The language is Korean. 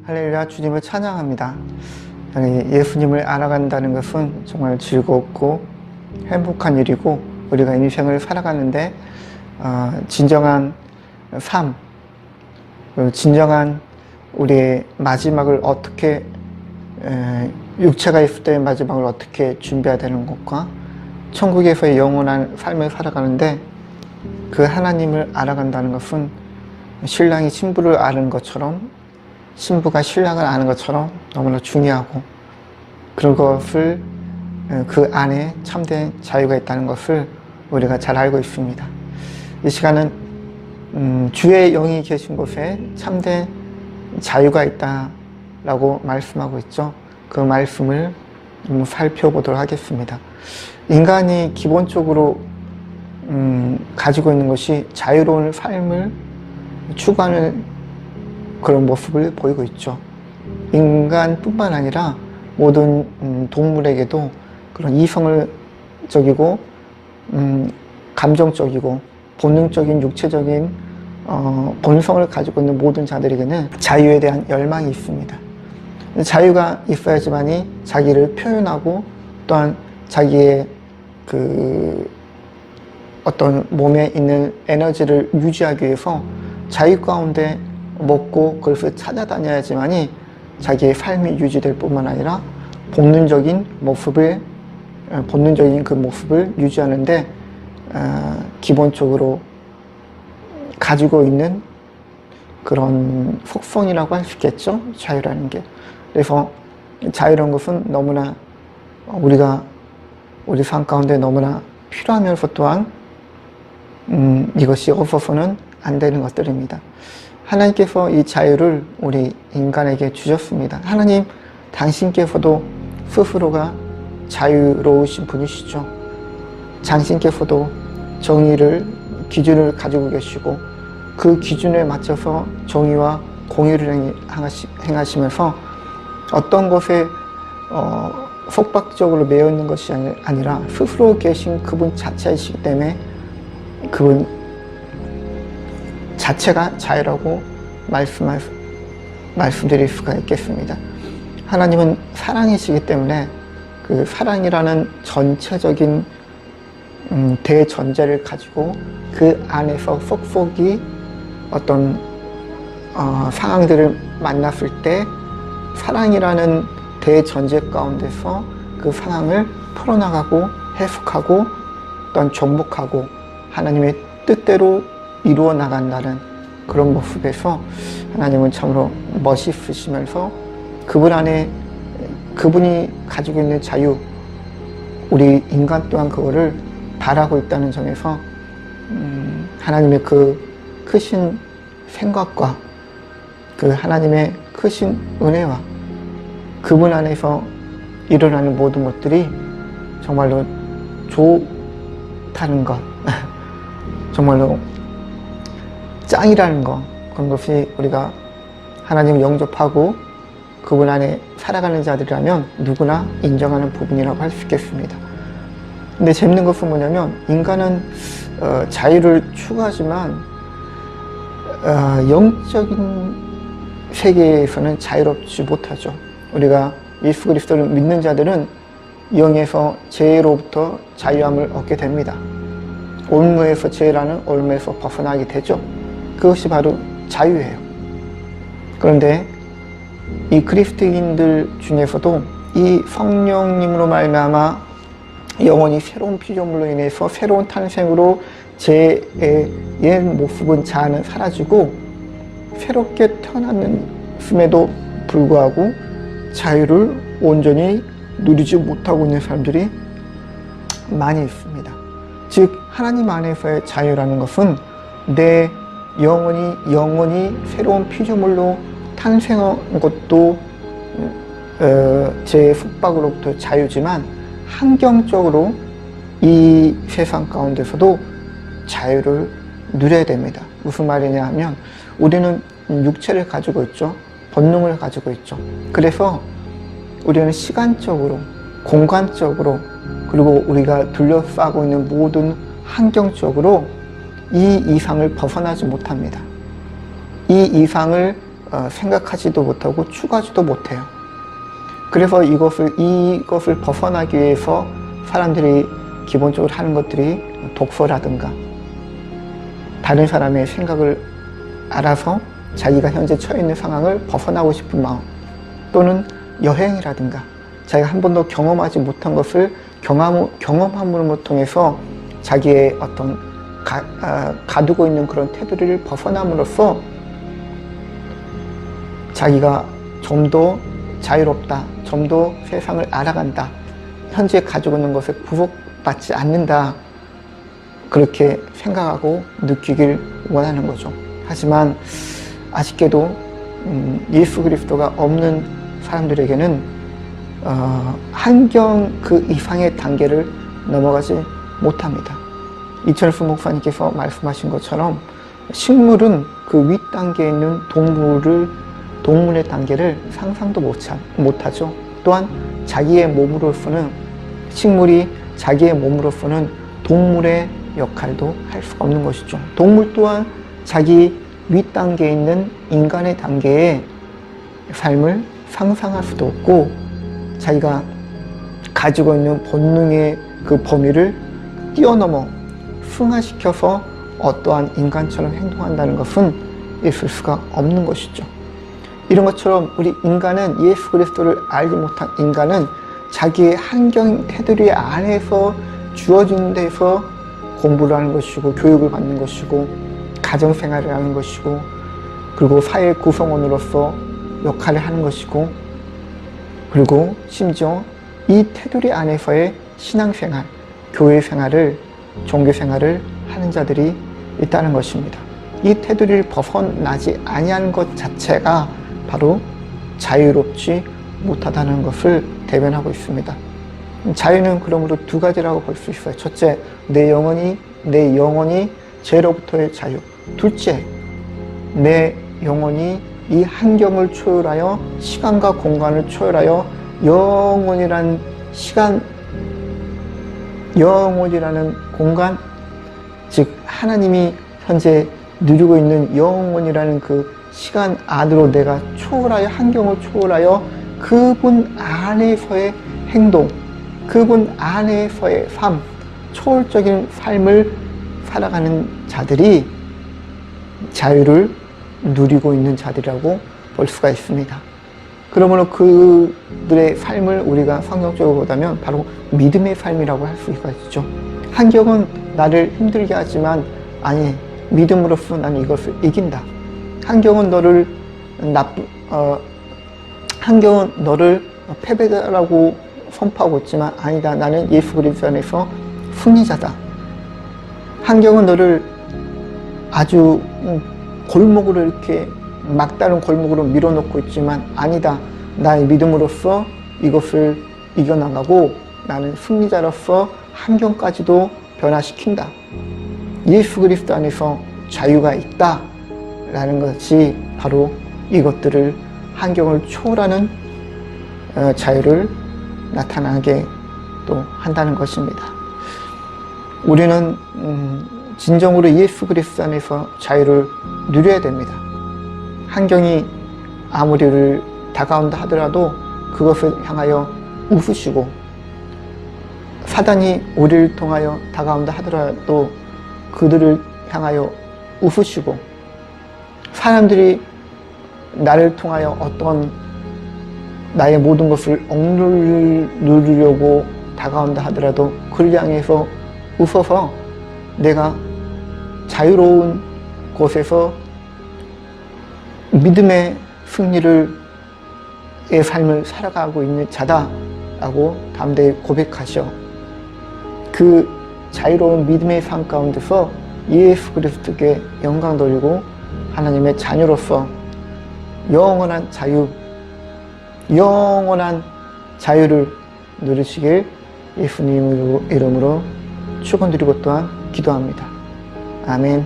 할렐루야, 주님을 찬양합니다. 예수님을 알아간다는 것은 정말 즐겁고 행복한 일이고, 우리가 인생을 살아가는데 진정한 삶, 진정한 우리의 마지막을 어떻게, 육체가 있을 때의 마지막을 어떻게 준비해야 되는 것과 천국에서의 영원한 삶을 살아가는데 그 하나님을 알아간다는 것은 신랑이 신부를 아는 것처럼, 신부가 신랑을 아는 것처럼 너무나 중요하고, 그것을 그 안에 참된 자유가 있다는 것을 우리가 잘 알고 있습니다. 이 시간은 주의 영이 계신 곳에 참된 자유가 있다라고 말씀하고 있죠. 그 말씀을 살펴보도록 하겠습니다. 인간이 기본적으로 가지고 있는 것이 자유로운 삶을 추구하는 그런 모습을 보이고 있죠. 인간뿐만 아니라 모든 동물에게도 그런 이성적이고 감정적이고 본능적인 육체적인 본성을 가지고 있는 모든 자들에게는 자유에 대한 열망이 있습니다. 자유가 있어야지만이 자기를 표현하고, 또한 자기의 그 어떤 몸에 있는 에너지를 유지하기 위해서 자유 가운데 먹고 그것을 찾아다녀야지만이 자기의 삶이 유지될 뿐만 아니라 본능적인 그 모습을 유지하는데 기본적으로 가지고 있는 그런 속성이라고 할 수 있겠죠. 자유라는 게. 그래서 자유라는 것은 너무나 우리 삶 가운데 너무나 필요하면서 또한 이것이 없어서는 안 되는 것들입니다. 하나님께서 이 자유를 우리 인간에게 주셨습니다. 하나님 당신께서도 스스로가 자유로우신 분이시죠. 당신께서도 정의를, 기준을 가지고 계시고, 그 기준에 맞춰서 정의와 공의를 행하시면서 어떤 것에 속박적으로 매여 있는 것이 아니라 스스로 계신 그분 자체이시기 때문에 그분 자체가 자유라고 말씀드릴 수가 있겠습니다. 하나님은 사랑이시기 때문에 그 사랑이라는 전체적인 대전제를 가지고 그 안에서 속속이 어떤 상황들을 만났을 때 사랑이라는 대전제 가운데서 그 상황을 풀어나가고 해석하고 또한 정복하고 하나님의 뜻대로 이루어 나간다는 그런 모습에서 하나님은 참으로 멋있으시면서 그분 안에 그분이 가지고 있는 자유, 우리 인간 또한 그거를 바라고 있다는 점에서 하나님의 그 크신 생각과 그 하나님의 크신 은혜와 그분 안에서 일어나는 모든 것들이 정말로 좋다는 것, 정말로 짱이라는 것, 그런 것이 우리가 하나님을 영접하고 그분 안에 살아가는 자들이라면 누구나 인정하는 부분이라고 할 수 있겠습니다. 근데 재밌는 것은 뭐냐면, 인간은 자유를 추구하지만 영적인 세계에서는 자유롭지 못하죠. 우리가 예수 그리스도를 믿는 자들은 영에서 죄로부터 자유함을 얻게 됩니다. 올무에서, 죄라는 올무에서 벗어나게 되죠. 그것이 바로 자유예요. 그런데 이 그리스도인들 중에서도 이 성령님으로 말미암아 영원히 새로운 피조물로 인해서 새로운 탄생으로 제 옛 모습은 자아는 사라지고 새롭게 태어났음에도 불구하고 자유를 온전히 누리지 못하고 있는 사람들이 많이 있습니다. 즉 하나님 안에서의 자유라는 것은 내 영원히 새로운 피조물로 탄생한 것도 제 속박으로부터 자유지만 환경적으로 이 세상 가운데서도 자유를 누려야 됩니다. 무슨 말이냐 하면, 우리는 육체를 가지고 있죠. 본능을 가지고 있죠. 그래서 우리는 시간적으로, 공간적으로, 그리고 우리가 둘러싸고 있는 모든 환경적으로 이 이상을 벗어나지 못합니다. 이 이상을 생각하지도 못하고 추구하지도 못해요. 그래서 이것을 벗어나기 위해서 사람들이 기본적으로 하는 것들이 독서라든가 다른 사람의 생각을 알아서 자기가 현재 처해 있는 상황을 벗어나고 싶은 마음, 또는 여행이라든가 자기가 한 번도 경험하지 못한 것을 경험함으로 통해서 자기의 어떤 가두고 있는 그런 테두리를 벗어남으로써 자기가 좀 더 자유롭다, 좀 더 세상을 알아간다, 현재 가지고 있는 것에 구속받지 않는다, 그렇게 생각하고 느끼길 원하는 거죠. 하지만 아쉽게도 예수 그리스도가 없는 사람들에게는 환경 그 이상의 단계를 넘어가지 못합니다. 이철수 목사님께서 말씀하신 것처럼 식물은 그 윗단계에 있는 동물의 단계를 상상도 못하죠. 또한 자기의 몸으로서는, 식물이 자기의 몸으로서는 동물의 역할도 할 수가 없는 것이죠. 동물 또한 자기 윗단계에 있는 인간의 단계의 삶을 상상할 수도 없고, 자기가 가지고 있는 본능의 그 범위를 뛰어넘어 승화시켜서 어떠한 인간처럼 행동한다는 것은 있을 수가 없는 것이죠. 이런 것처럼 우리 인간은, 예수 그리스도를 알지 못한 인간은 자기의 환경 테두리 안에서 주어진 데서 공부를 하는 것이고, 교육을 받는 것이고, 가정생활을 하는 것이고, 그리고 사회 구성원으로서 역할을 하는 것이고, 그리고 심지어 이 테두리 안에서의 신앙생활, 교회생활을, 종교생활을 하는 자들이 있다는 것입니다. 이 테두리를 벗어나지 아니하는 것 자체가 바로 자유롭지 못하다는 것을 대변하고 있습니다. 자유는 그러므로 두 가지라고 볼 수 있어요. 첫째, 내 영혼이 죄로부터의 자유. 둘째, 내 영혼이 이 환경을 초월하여, 시간과 공간을 초월하여 영혼이라는 공간, 즉 하나님이 현재 누리고 있는 영혼이라는 그 시간 안으로 내가 초월하여, 환경을 초월하여 그분 안에서의 행동, 그분 안에서의 삶, 초월적인 삶을 살아가는 자들이 자유를 누리고 있는 자들이라고 볼 수가 있습니다. 그러므로 그들의 삶을 우리가 성경적으로 보자면 바로 믿음의 삶이라고 할 수가 있죠. 환경은 나를 힘들게 하지만, 아니, 믿음으로써 나는 이것을 이긴다. 환경은 너를 패배자라고 선포하고 있지만, 아니다, 나는 예수 그리스도 안에서 승리자다. 환경은 너를 아주 골목으로, 이렇게 막다른 골목으로 밀어놓고 있지만, 아니다, 나의 믿음으로써 이것을 이겨나가고 나는 승리자로서 환경까지도 변화시킨다. 예수 그리스도 안에서 자유가 있다 라는 것이 바로 이것들을, 환경을 초월하는 자유를 나타나게 또 한다는 것입니다. 우리는 진정으로 예수 그리스도 안에서 자유를 누려야 됩니다. 환경이 아무리 우리를 다가온다 하더라도 그것을 향하여 웃으시고, 사단이 우리를 통하여 다가온다 하더라도 그들을 향하여 웃으시고, 사람들이 나를 통하여 어떤 나의 모든 것을 억누르려고 다가온다 하더라도 그를 향해서 웃어서 내가 자유로운 곳에서 믿음의 의 삶을 살아가고 있는 자다라고 담대히 고백하셔 그 자유로운 믿음의 삶 가운데서 예수 그리스도께 영광 돌리고 하나님의 자녀로서 영원한 자유를 누리시길 예수님 이름으로 축원드리고 또한 기도합니다. 아멘.